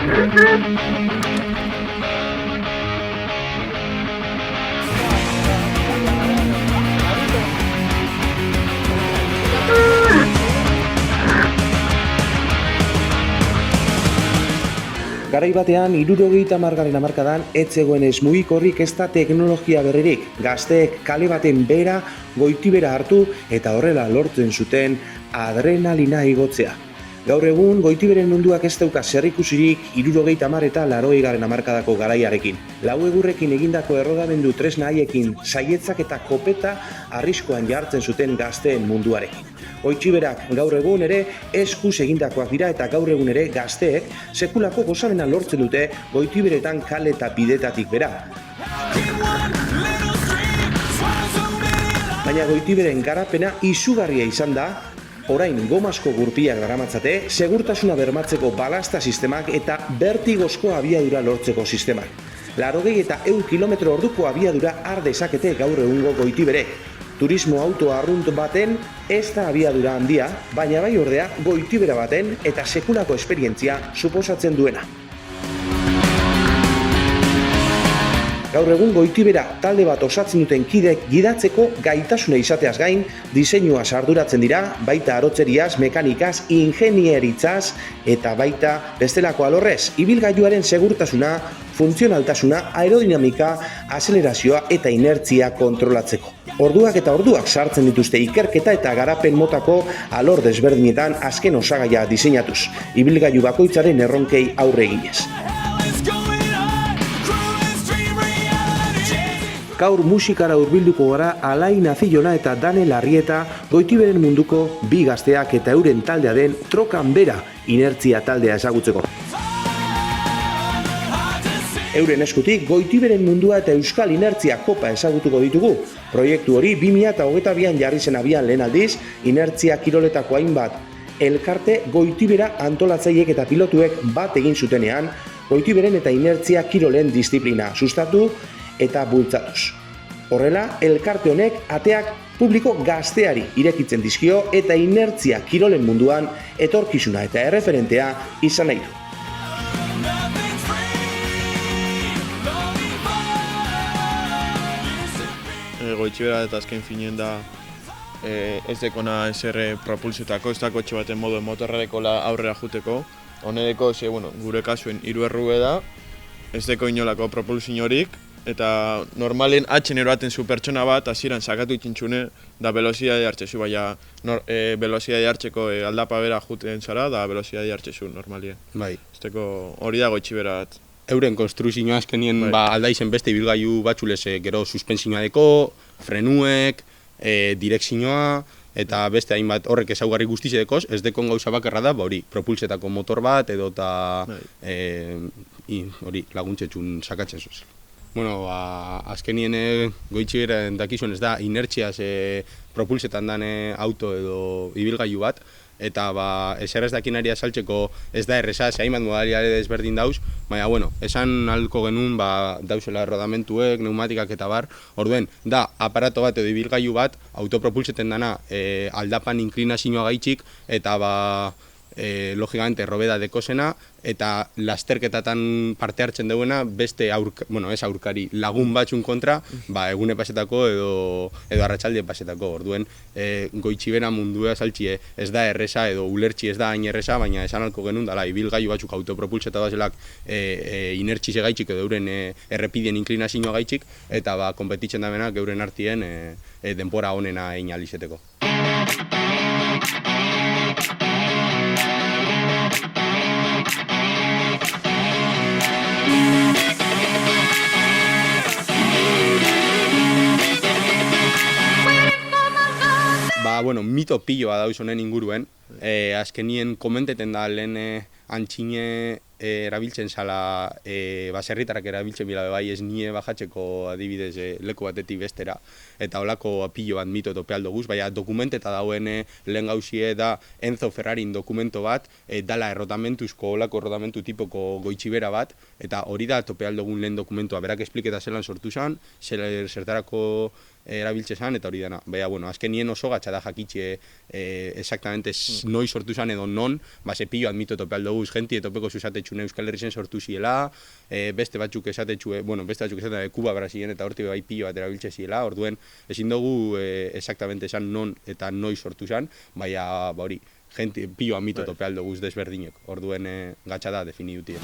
Garai batean, 70. hamarkadan, ez zegoen ez mugikorrik ezta teknologia berririk. Gazteek kale baten bera, goitibera hartu eta horrela lortzen zuten adrenalina igotzea. Gaur egun, goitiberen munduak ez dauka zerikusirik 70 eta 80. hamarkadako garaiarekin. Lau egurrekin egindako errodamendu tresna haiekin saietzak eta kopeta arriskoan jartzen zuten gazteen munduarekin. Goitiberak gaur egun ere eskuz egindakoak dira eta gaur egun ere gazteek sekulako gozamena lortzen dute goitiberetan kale eta bidetatik bera. Baina goitiberen garapena izugarria izan da, orain gomazko gurpiak daramatzate, segurtasuna bermatzeko balasta sistemak eta bertigozko abiadura lortzeko sistemak. 80 eta 100 kilometro orduko abiadura har dezakete gaur egungo goitiberek. Turismo auto arrunt baten ez da abiadura handia, baina bai ordea goitibera baten eta sekulako esperientzia suposatzen duena. Gaur egun goitibera talde bat osatzen duten kidek gidatzeko gaitasuna izateaz gain, diseinua arduratzen dira, baita arotzeriaz, mekanikaz, ingenieritzaz eta baita bestelako alorrez, ibilgailuaren segurtasuna, funtzionaltasuna, aerodinamika, azelerazioa eta inertzia kontrolatzeko. Orduak eta orduak sartzen dituzte ikerketa eta garapen motako alor desberdinetan azken osagaia diseinatuz, ibilgailu bakoitzaren erronkei aurre eginez. Gaur musikara hurbilduko gara Alain Azilona eta Daniel Arrieta goitiberen munduko bi gazteak eta euren taldea den Trokan Bera inertzia taldea ezagutzeko. Euren eskutik goitiberen mundua eta Euskal Inertzia Kopa ezagutuko ditugu. Proiektu hori 2022an jarri zen abian lehen aldiz, inertzia kiroletako hainbat elkarte goitibera antolatzaileek eta pilotuek bat egin zutenean, goitiberen eta inertzia kirolen disiplina sustatu eta bultzatuz. Horrela, elkarte honek ateak publiko gazteari irekitzen dizkio eta inertzia kirolen munduan etorkizuna eta erreferentea izan nahi du. Goitibera eta azken finean da ez dekona ezer propulsetako, ez dako etxe baten modu motorrarekola aurrera juteko. Honedeko, gure kasuen 3 errube da, ez deko inolako propulsiorik, eta normalen atxen eroaten zu pertsona bat, hasieran sakatu itxintxune, da velozidade hartzezu, baina velozidade hartzeko aldapa bera juten zara, da velozidade hartzezu normalien. Bai. Esteko hori da goitibera bat. Euren konstruzioa azkenien aldaizen beste ibilgailu batzulez gero suspensioa deko, frenuek, direkzioa, eta beste hainbat horrek ezaugarri guztiz dekoz, ez dekon gauza bakarra da, hori, propulsetako motor bat edo eta hori laguntzetxun sakatzen zuz. Bueno, azkenien goitibera dakizuen ez da, inertziaz propulsetan dan auto edo ibilgailu bat, eta ezer ez dakinari azaltzeko ez da erreza, hainbat modalidade desberdin dauz, baina, esan ahalko genuen dauzela errodamentuek, pneumatikak eta bar, orduen, da, aparato bat edo ibilgailu bat, autopropulseten dana aldapan inklinazioa gaitxik, eta logikamente robeda dekozena, eta lasterketatan parte hartzen duena beste ez aurkari lagun batzun kontra, egune pasetako edo arratsalde pasetako. Orduen, goitibera mundua saltxie ez da erresa edo ulertxi ez da hain erresa, baina esan halko genuen dela ibilgailu batzuk autopropulseta bazelak inertxize gaitxik edo euren errepidien inklinazioa gaitxik, eta konpetitzen da benak euren artien denpora honena egin alizeteko. Mito piloa dauz honen inguruen, azkenien komenteten da lehen antxine erabiltzen zala, baserritarak erabiltzen bila bai ez nie bajatzeko adibidez leku batetik bestera, eta holako pilo bat mito topealdo guz, baina dokumenteta dauen lehen gauzie da Enzo Ferrarin dokumento bat, dala errotamentuzko holako errotamentu tipoko goitibera bat, eta hori da topealdogun lehen dokumentua, berak espliketa zelan sortu zen, zertarako erabiltze zan, eta hori dena. Baina, bueno, azkenien oso gatsa da jakitxe exactamente noi sortu zan edo non, ze pillo admito tope aldoguz, jenti etopeko zuzatetxune Euskal Herrisen sortu ziela, beste batzuk esatetxue, beste batzuk esatetxue Kuba, Brasilien eta hortik bai pillo bat erabiltze ziela, orduen ezin dugu exactamente esan non eta noi sortu zan, baina hori, jenti pillo admito tope aldoguz desberdinek, orduen gatsa da definidutia.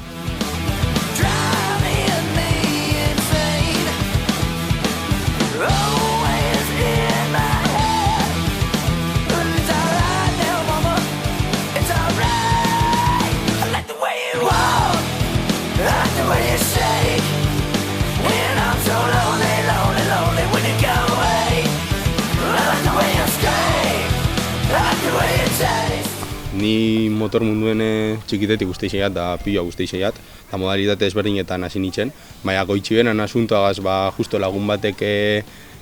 Ni motor munduen txikitetik guzteixeiat da piloa guzteixeiat, eta modalitate ezberdinetan hasi nintzen. Baina goitxiberan asuntoagaz justo lagun batek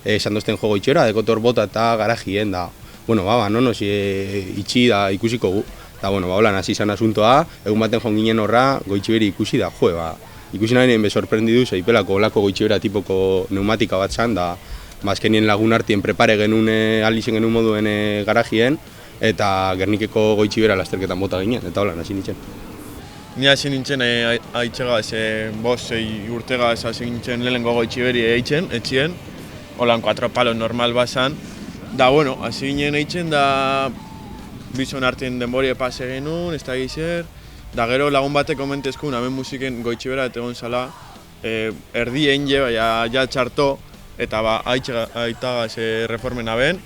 esan dozten jo goitxera, dekotor bota eta garajien da. Nonos itxi da ikusiko gu. Eta holan hasi izan asuntoa, egun baten joan ginen horra, goitxiberi ikusi da, ikusi nahi nien besorprendidu, zeipelako olako goitxibera tipoko pneumatika bat zan, da azkenien lagun artien prepare genuen, alizen genuen moduen garajien, eta Gernikeko goitxibera lasterketan bota ginen, eta holan hasi nintzen. Ni hasi nintzen aitxegaz, 5-6 urtegaz hasi nintzen lehenengo goitxiberi etxien, holan 4 palos normal bazan. Da, hasi ginen eitzen da bizon artien denborie pase genuen, ez da gizer. Da gero lagun batek komentezkun, hemen musiken goitxibera eta egon zala, erdien baina ja txarto, eta aitagaz reformen aben,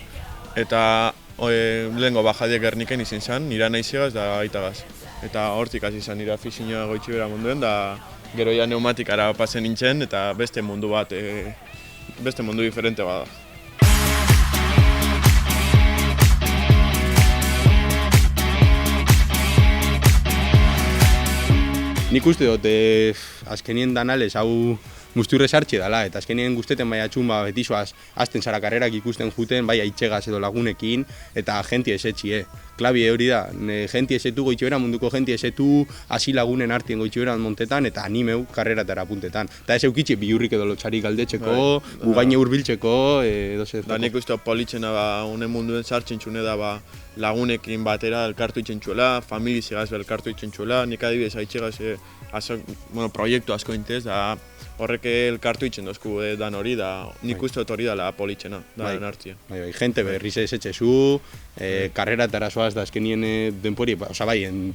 eta lehenko bajadiek Gerniken izin zen, nira naizigaz da aitagaz. Eta hortik hasi izan nira afizinioa goitxibera munduen, da gero ja pneumatikara pasen nintzen, eta beste mundu bat, beste mundu diferente bada. Nik uste dut, azkenien danales hau musturre sartxe dela, eta azkenien guzteten bai atxun betizoaz azten zara karrerak ikusten juten, bai aitxegaz edo lagunekin, eta jenti esetxie. Klabie hori da, jenti esetu goitxibera, munduko jenti esetu, hasi lagunen artien goitxiberan montetan, eta animeu karreratara puntetan. Eta ez eukitxe biurrik edo lotxarik galdetxeko, gugaine hurbiltzeko, edo zer. Da nik uste politzena honen munduen sartzen txune da lagunekin batera elkartu itxentxuela, familizegaz elkartu itxentxuela, nik adibidez aitxegaz proiektu asko intez, da horrek elkartu itxen dozku dan hori, da nik uste dut hori dela politzena, da hartzia. Jente berriz ez etxezu, karreratara soaz da azkenien denpori,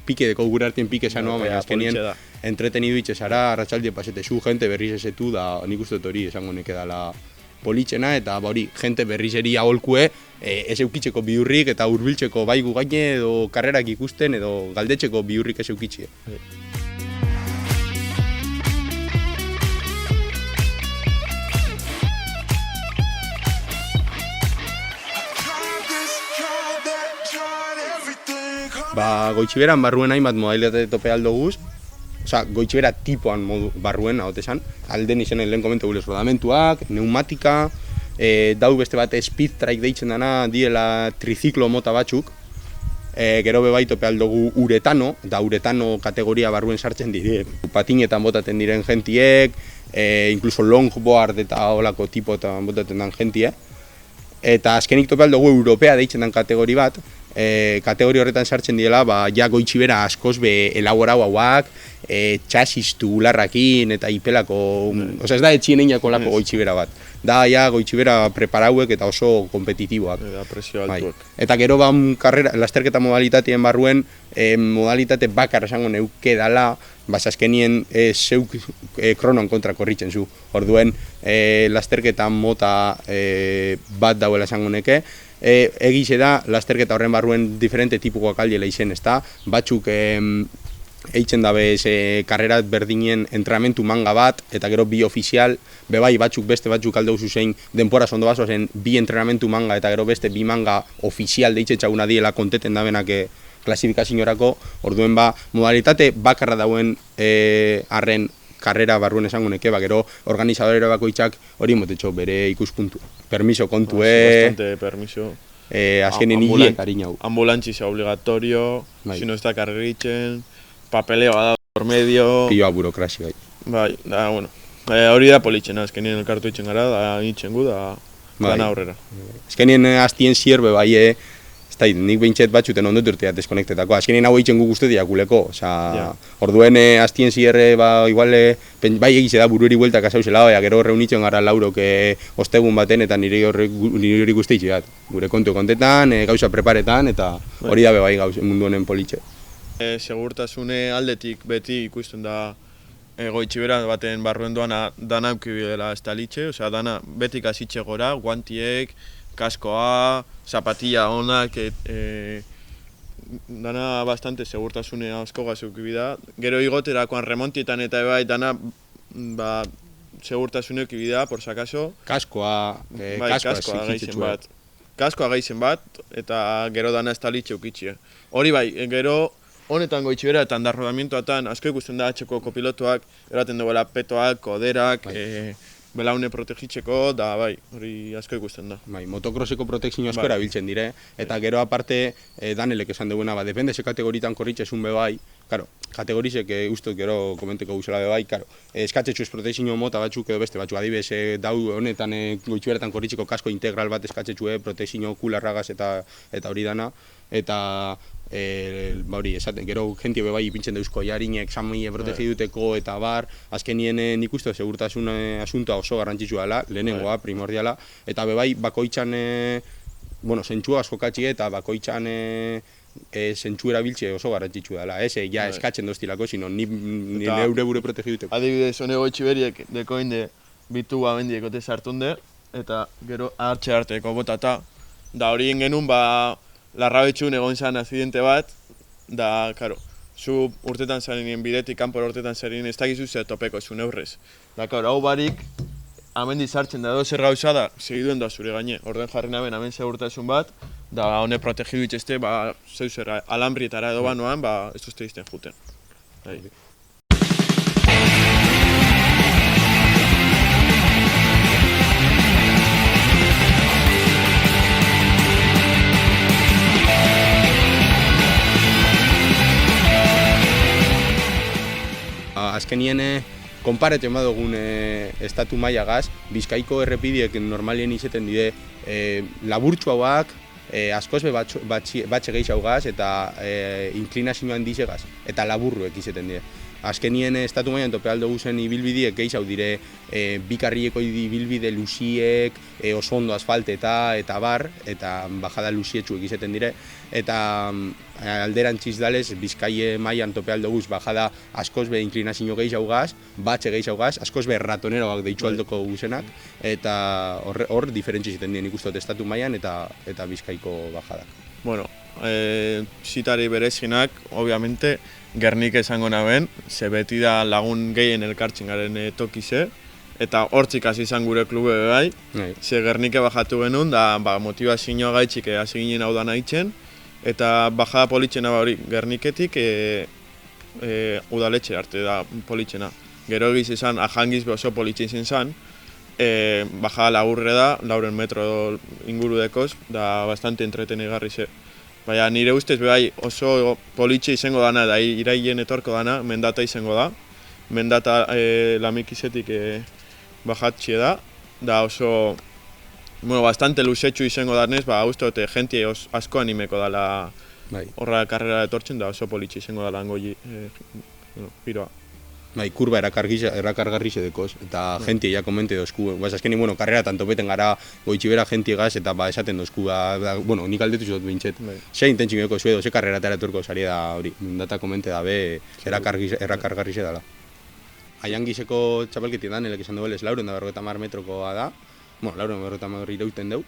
pike deko gure artien pike sanoa, baina azkenien entretenidu itxezara, arratsaldien pasetezu, jente berriz ezetu, da nik uste dut hori esango neke dela politzena, eta jente berrizeri aholkue ez eukitzeko biurrik eta hurbiltzeko bai gugaine edo karrerak ikusten edo galdetxeko biurrik ez eukitzie. Goitxiberan barruen hainbat modalitate tope aldoguz, goitxibera tipoan barruen, esan, alden izenen lehen komentu gulez rodamentuak, pneumatika, dau beste bat speed trike deitzen dana, diela triziklo mota batzuk, gero bebai tope aldogu uretano, da uretano kategoria barruen sartzen dire, patinetan botaten diren jentiek, incluso longboard eta olako tipotan botaten den jentie, eta azkenik tope aldogu europea deitzen den kategori bat, kategori horretan sartzen diela, ja goitxibera askoz be elaborau hauak, txasiz tubularrakin eta ipelako, ez da etxien einako lako goitxibera bat. Da, ja goitxibera preparauek eta oso kompetitiboak. Presio altuak. Eta gero lasterketa modalitateen barruen, modalitate bakar esango neuke dala, azkenien zeuk kronoan kontra korritzen zu. Orduen, lasterketa mota bat dauela esango neke, egize da, lasterketa horren barruen diferente tipukoak aldiela izen, ezta? Batzuk eitzen dabe karrerat berdinen entrenamentu manga bat, eta gero bi ofizial, bebai beste batzuk aldeu zuzein denpora zondo bazoazen bi entrenamentu manga eta gero beste bi manga ofizial deitzen txaguna diela konteten dabenak klasifikazioarako, orduen modalitate bakarra dauen arren karrera barruen esango neke, gero organizadore bakoitzak hori motetxo bere ikuspuntu. Permiso kontue... Bastante permiso. Azkenen hileek harina hau. Ambulantziz obligatorio, si no ez da karreritzen, papeleo da por medio... Pioa burokrazio. Bai, da, bueno. Hori da politzena, azkenien elkartu itzen gara, da nintzen gu, da dana aurrera. Azkenien hastien zierbe bai, ez da, nik behintzet batxuten ondotu urteat deskonektetako. Azkenien hau eitzen guk uste diakuleko. Orduen hastien zierre, igual, bai egize da burueri bueltak asauzela, gero reunitzen gara laurok ostegun baten, eta niri hori guzti itxe bat. Gure kontu kontetan, gauza preparetan, eta hori dabe bai mundu honen politxe. Segurtasune aldetik beti ikusten da goitxibera baten barruen doana dana eukibidela ez da litxe, osea, dana betik azitxe gora, guantiek, kaskoa, zapatilla onak, dana bastante segurtasune asko gazeukibida. Gero igoterakoan remontietan eta bai dana segurtasune eukibida, por si acaso. Kaskoa gaizen bat. Kaskoa gaizen bat, eta gero dana ez da litxe eukitxe. Hori bai, gero honetan goitxibera eta andarrodamientoatan asko ikusten da atxeko kopilotuak, eraten duela petoak, koderak, belaune protegitzeko, da bai, hori asko ikusten da. Bai, motokroseko protekzio asko erabiltzen dire, eta gero aparte, Danelek esan duguna, depende ze kategoritan korritxezun be bai, karo, kategorizek ustot gero komenteko guzela be bai, karo, eskatzetxuz protekzio mota batzuk edo beste batzuk, adibes, dau honetan goitxiberetan korritzeko kasko integral bat eskatzetxue, protekzio kularragaz eta hori dana, eta hori, gero jentie bai ipintzen dauzko jarinek, samie protegi duteko eta bar, azkenien nik uste segurtasun asuntoa oso garrantzitsua dela, lehenengoa, primordiala, eta bai bakoitzan, zentsua asko katxie eta bakoitzan zentsu erabiltze oso garrantzitsua dela, ja eskatzen doztilako, sino ni neure bure protegi duteko. Adibidez, hone goitxiberiek dekoinde bitu amendiek ote sartunde, eta gero hartxe arteko botata, da hori genuen larrabetxun egon zan azidente bat, da, karo, zu urtetan zarenien bidetik, kanpora urtetan zarenien ez dakizu zer topeko zu neurrez. Da, karo, hau barik, amendi sartzen da edo zer gauza da, segiduen da zure gaine. Orden jarri naben, hemen segurtasun bat, da, hone protegidu itxeste, zeu zer alambrietara edo banoan, ez duzte izten juten. Azkenien, konparetzen badugun estatu mailagaz, Bizkaiko errepidiek normalien izeten dide laburtsu hauak, askoz batxe gehiagaz eta inklinazioan dizegaz, eta laburruek izeten dide. Azkenien estatu mailan tope aldo guzen ibilbideek gehiago dire bikarrieko ibilbide luziek, oso ondo asfalteta eta bar, eta bajada luzietxuek izeten dire, eta alderantziz dalez, Bizkaie mailan tope aldo guz, bajada askoz be inklinazio gehiagaz, batxe gehiagaz, askoz be ratoneroak deitxu aldoko guzenak, eta hor diferentzi ziten dien ikustot estatu mailan eta Bizkaiko bajadak. Bueno, zitari berezinak, obviamente, Gernik esango naben, ze beti da lagun gehien elkartzen garen tokize, eta hortzik hasi izan gure klube bai, ze Gernike bajatu genuen, da motivazioa gaitxik hasi ginen hau da nahitzen, eta bajada politxena hori Gerniketik udaletxe arte da politxena. Gero egiz izan, ahangiz oso politxe izan zen, bajada laburre da, 4 metro inguru dekoz, da bastante entretenigarri ze. Baina nire ustez behai oso politxe izango dana, da iraien etorko dana, mendata izango da. Mendata lamikizetik bajatxe da oso, bastante luzetxu izango danez, uste dute jentie asko animeko dala horra karrera etortzen, da oso politxe izango dala angoi giroa. Kurba erakargarri zedekoz, eta jentie ja komente dozku. Azkenin, karrera tanto beten gara goitxibera jentiegaz, eta esaten dozku, nik aldetu zut bintzet. Ze intentzimeko zuedo, ze karrera eta eraturko zari da hori, data komente da be, erakargarri zedala. Aiangizeko txapelketi da, nilek izan dugu, 450 metrokoa da, 450 irauten dugu,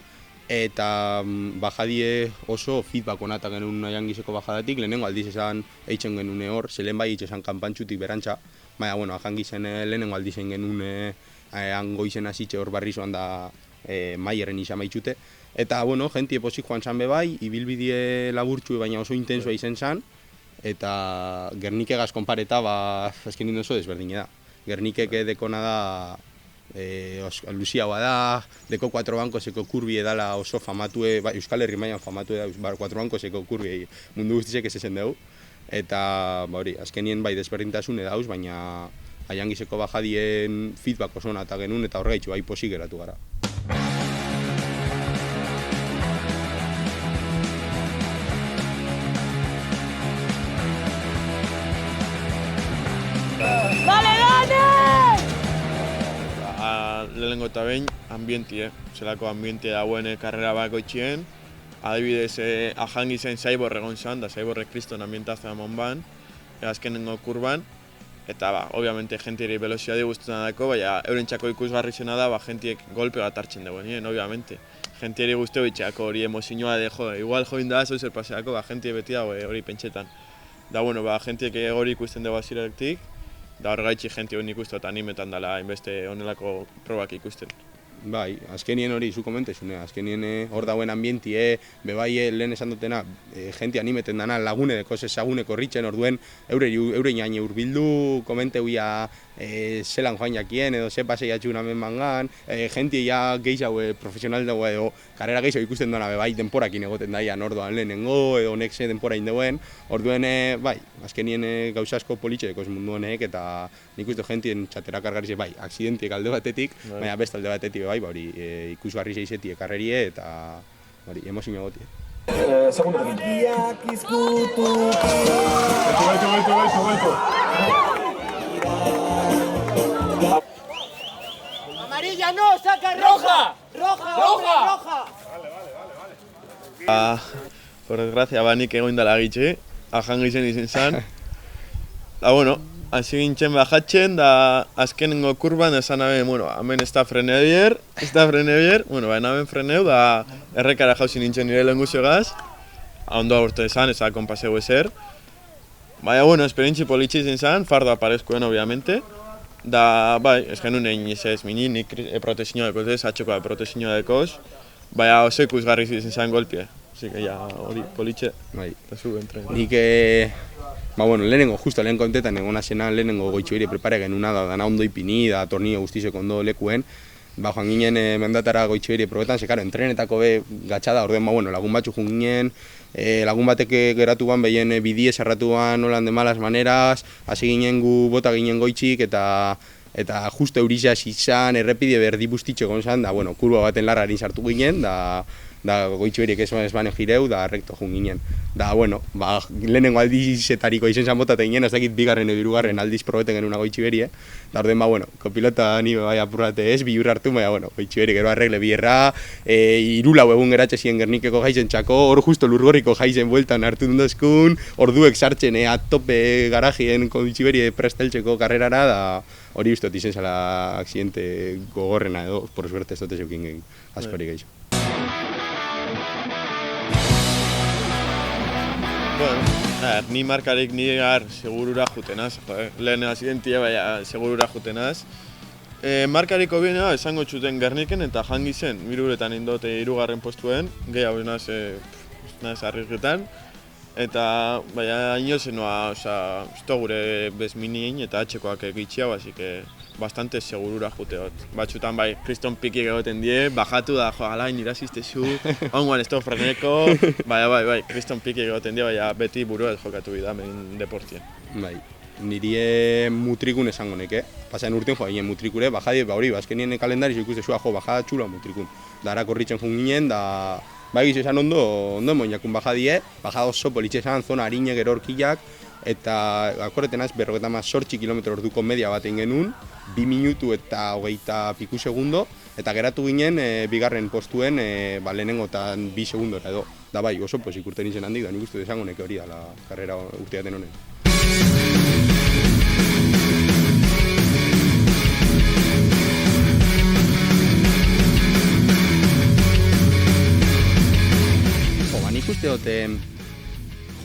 eta bajadie oso feedback onata genuen Aiangizeko bajadatik, lehenengo aldiz esan eitzen genuen hor, zelen bai eitzen kanpantxutik berantza, baina, Aiangizen lehenengo aldizen genuen angoizen hasitxe hor barri zoan da maieren izan baitxute. Eta, jentie pozik joan zan bebai, ibilbidie laburtxue baina oso intensua izen zan, eta Gernikegaz konpareta, azken ninduen oso desberdine da. Gernikeke dekona da, luziagoa da, deko 4 bankoseko kurbi edala oso famatue, Euskal Herri mailan famatue da, 4 bankoseko kurbi mundu guztizek ez ezen dugu. Eta, azkenien desberdintasune dauz, baina Aiangizeko bajadien feedback oso eta genuen eta horregaitxu posik geratu gara. lehenengo eta behin, ambientie. Zelako ambientie dauen karrera bat goitxien. Adibidez, ahangi zen Cyborg egon zen, da Cyborrek kriston ambientazioa emon ban, azkenengo kurban. Eta, obviamente, jentieri veloziadi guztuna dako, baina eurentzako ikusgarri zena da, jentiek golpe bat hartzen dagoen, obviamente. Jentieri guzti bitxeako hori emozioa de, igual join da, zoizer paseako, jentie beti dago hori pentsetan. Da, bueno, jentiek hori ikusten dugu aziretik, da horregaitxi jentie hori ikustu eta animetan dela, inbeste honelako probak ikusten. Bai, azkenien hori zu komentezune, azkenien hor dauen ambientie, bebai lehen esan dutena, jente animeten dana lagune deko, ezaguneko ritzen orduen, eurein hain urbildu, komenteuia zelan joan jakien edo ze pasei atxun amen mangan, jente ja gehiago profesional dago edo karrera gehiago ikusten duena bebai denporakin egoten daian orduan lehenengo edo nekze denpora indeuen, orduen bai, azkenien gauza asko politxe dekoz mundu honek eta nik uste jentien txatera kargarize bai, aksidentiek alde batetik, baina beste alde batetik bai, hori ikusgarri zeizetie karrerie eta emozio egotie. Segundokin. Amarilla no, saca roja. Roja. Por desgracia, nik egoin dela gitxe, ahango izen zan. Da, bueno, hasi gintzen bajatzen, da azkenengo kurban esan aben, bueno, hemen ez da frenebier, bueno, baina hemen freneu, da errekara jauzi nintzen nire lehen guztiogaz, ondo aurto esan, ez da konpaseu ezer. Baina, bueno, esperientzi politxe izan zan, fardo aparezkoen, obviamente. Da, bai, ez genuen egin ez mini, nik protezioa dekoz ez, atxokoa protezioa dekoz, baina oso ikusgarri izan zan golpie. Así que ya hori politxe, eta zu entren. Nik, bueno, lehenengo, justo lehen kontetan egon azena, lehenengo goitxoire prepara genuna da, dana ondo ipini, da tornio guztizeko ondo lekuen, joan ginen mendatara goitxoire probetan, ze, karo, entrenetako be gatxada, orduen, bueno, lagun batzu joan ginen, lagun batek geratu ban, behien bidiez erratu ban, holan de malas maneras, hasi ginen gu bota ginen goitxik, eta justo eurizaz izan, errepide berdi bustitxo egon zan, da, bueno, kurba baten larrarin sartu ginen, da goitxoirik ez bane jireu, da rekto jun ginen. Da, bueno, lehenengo aldizetariko izen zan botata ginen, ez dakit bigarren edo hirugarren aldiz probeten genuna goitxiberie. Da, orduen, bueno, kopilota ni bai apurrate ez, bihur hartu, baina, bueno, goitxiberi gero arregle bierra, irulau egun geratxe ziren Gernikeko jaizen txako, hor justo Lurgorriko jaizen bueltan hartu dundozkun, orduek sartzen, tope garajien goitxiberi presteltzeko karrerara, da, hori ustot izen zala aksidente gogorrena edo, por suerte ez dute zeukin askori gehiago. Bueno, ni markarik ni segurura jutenaz, lehen azidentia baina segurura jutenaz. Markariko biena esango txuten Gerniken eta jangi zen, miruretan indote hirugarren postuen, gehiago naz arriesgetan. Eta baina inozenua, esto gure bezminien eta atxekoak egitxia, así que bastante segurura juteot. Batxutan bai, kriston pikik egoten die, bajatu da, alain iraziztezu, onguan ez freneko, bai, kriston pikik egoten die, baina beti burua jokatu bida, mehin deportien. Bai, nire mutrikun esango neke, pasan urtean joa ginen mutrikure, bajadi, hori, azkenien kalendariz ikustezua, bajada txula mutrikun. Da, erakorritzen joan ginen, da, bai gizu esan ondo moinakun bajadie, bajada oso politxe esan, zona harine gero horkiak, eta akorreten az, 58 kilometro orduko media bat egin genuen, 2 minutu eta 20 piku segundo, eta geratu ginen bigarren postuen lehenengo eta 2 segundora edo. Da bai, oso pozik urten izen handik, da nik uste desango neke hori da la karrera urteaten honen. Nik uste dute,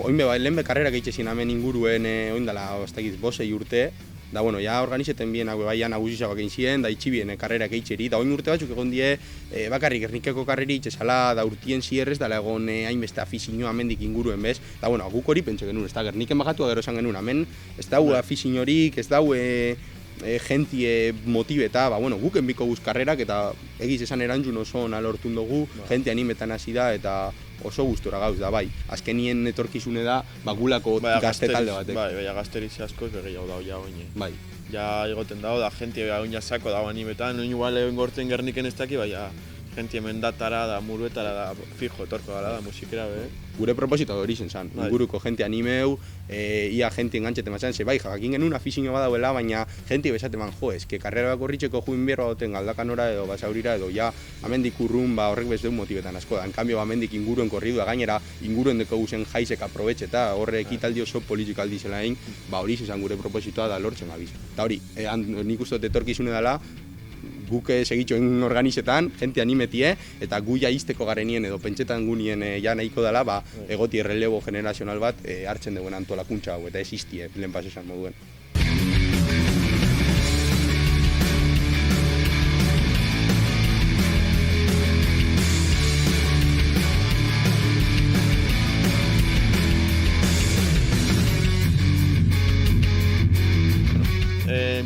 oinbe lehenbe karrera gehitxezin hemen inguruen oindala, bosei urte, da, bueno, ja organizeten bien bai nagusizagoak egin ziren, da itxibien karrera gehitxeri, da oin urte batzuk egon die bakarrik Gernikeko karreri itxezala, da urtien zierrez, da egon hainbeste afizioa amendik inguruen bez, da, bueno, guk hori pentsu genuen, ez da, Gerniken bajatu gero esan genuen, hemen ez dau afiziorik, ez dau jentie motibeta, bueno, guk enbiko guz karrerak eta egiz esan erantzun oso nalortun dugu, jente animetan hasi da eta oso gustora gauz da, bai. Azkenien etorkizune da, gulako gazte talde batek. Bai, gazteriz askoz begehiago dago ja oine. Bai. Ja egoten dago, da jentie oina sako dago animetan, oin igual egon gortzen Gerniken ez daki, bai, Genti hemen datara, da muruetara, da fijo, etorko gara, da musikera, Gure proposito hori zen, inguruko jente animeu, ia jente engantxete mazan, ze bai, jakin genuen afizio badauela, baina jente besate man, eske karrera bako horritxeko juin bierro goten galdakanora edo basaurira edo ja amendik urrun horrek bez deun motibetan asko da. En cambio, amendik inguruen korridua gainera, inguruen deko guzen jaizek aprobetxeta, horre ekitaldi oso politikaldi zela egin, hori izan gure propositoa da lortzen gabiz. Eta hori, nik uste dut etorkizune dela, guk segitxoen organizetan, jente animetie, eta gu ja izteko garenien edo pentsetan gunien ja nahiko dela, egoti errelebo generazional bat hartzen duen antolakuntza hau, eta ez iztie, lehen pas esan moduen.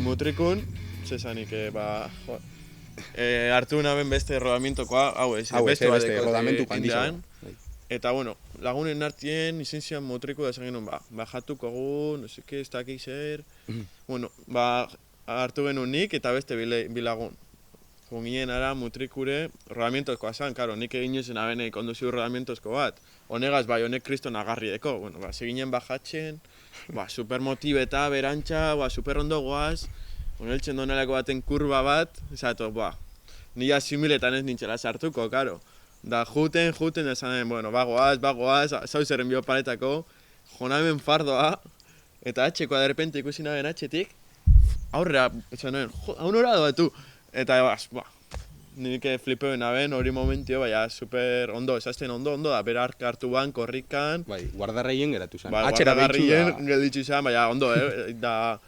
Mutrikun, zesanik, hartu naben beste rodamientokoa, beste rodamentu kandizoa. Eta, bueno, lagunen artien izen zian mutriku da esan genuen, bajatuko gu, no seke, ez dakik zer. Bueno, hartu genuen nik eta beste bilagun. Jungien ara mutrikure rodamientozkoa zan, karo, nik egin zen abene konduzio rodamientozko bat. Honegaz, honek kriston agarri deko. Bueno, seginen bajatzen, super motibeta, berantxa, super ondo goaz. Honeltzen donelako baten kurba bat, esatu, ni asimiletan ez nintzela sartuko, karo. Da juten, esan, bueno, bagoaz, zauzeren biopaletako, jonamen fardoa, eta atxekoa de repente ikusi naben atxetik, aurrera, esan naben, hau nora doatu. Eta, nik flipeuen naben, hori momentio, super ondo, esazten ondo da, bera hartu ban, korrikan. Guardarreien geratu zen. Guardarreien gelditu zen, ondo, da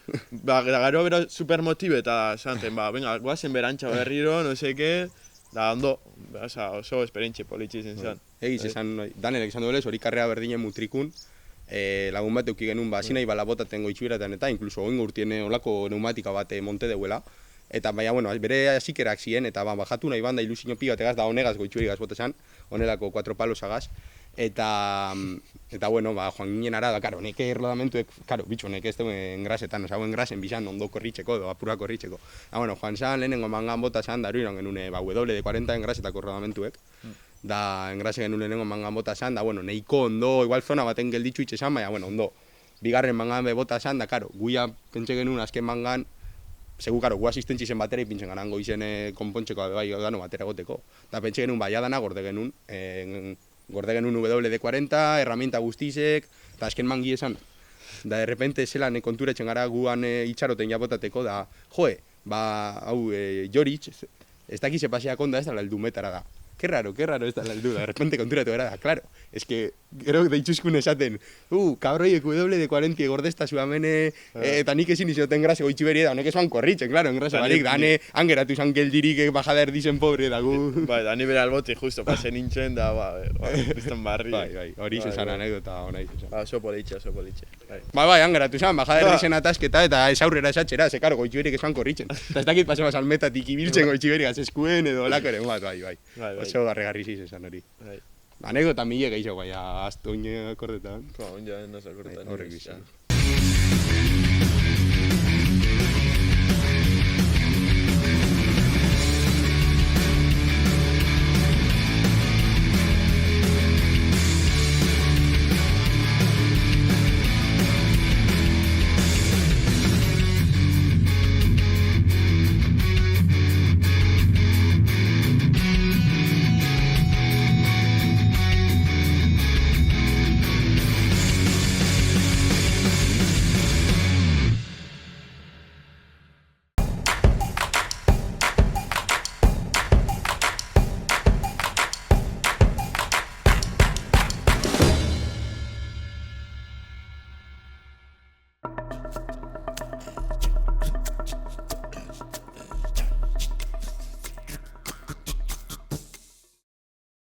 gero bera super motibe, eta zanten, venga, guazen berantxa berriro, no seke, da ondo, oso esperientxe politxe zen zen. Egiz, Danerek esan duelez, hori karrera berdinen mutrikun, lagun bat euki genuen, zinai balabotaten goitxuberatan eta, inkluso oingo urtien olako pneumatika bat monte deuela. Eta baina, bere hasikerak ziren, eta bajatu nahi banda ilusio pi bategaz, da honegaz goitxueri gaz botesan, honelako 4 palos agaz. Eta, joan ginen ara, da, karo, neke rodamentuek, karo, bitxo, neke ez dugu engrasetan, engrasen bizan ondo korritxeko, edo apura korritxeko. Joan zan, lehenengo mangan bota zan, da eruiran genuen, W40 engrasetako rodamentuek. Da, engrase genuen lehenengo mangan bota zan, da, nahiko ondo, igual zona baten gelditxu itxe zan, baina, ondo. Bigarren mangan bota zan, da, karo, guia pentsa genuen azken mangan, segu, karo, gu asistentzi zen batera ipintzen ganango izen konpontxeko gano batera goteko. Da, pentsa genuen, jadana gorde genuen WD-40, herramienta guztizek, eta azken mangi esan. Da, de repente, zelan konturetzen gara guan itxaroten jabotateko, da, Joritz, ez dakize paseak onda ez da heldumetara da. Qué raro ez da heldu, da, de repente konturatu gara da, claro. Ez que, gero deitxuzkun esaten, kabroiek WD-40 gordezta zuamene, eta nik ezin izoten grase goitxiberi da, honek esan korritzen, claro, engrasa barik, dane, hangeratu izan geldirik bajada erdizen pobre, da gu. Dani bera alboti, justo, pasen nintzen, da, bizton barri. Hori izan anekdota hona izan. Oso politxe. Hangeratu izan, bajada erdizen atasketa, eta ez aurrera esatxera, ze, karo, goitxiberik esan korritzen. Eta ez dakit pasema salmetatik ibiltzen goitxiberik azeskuen, edo lakoren bat, oso garregarri izan hori. Anekdota mile gehiago, azto oine akordetan. Oine ez akordetan. Horrek bizan.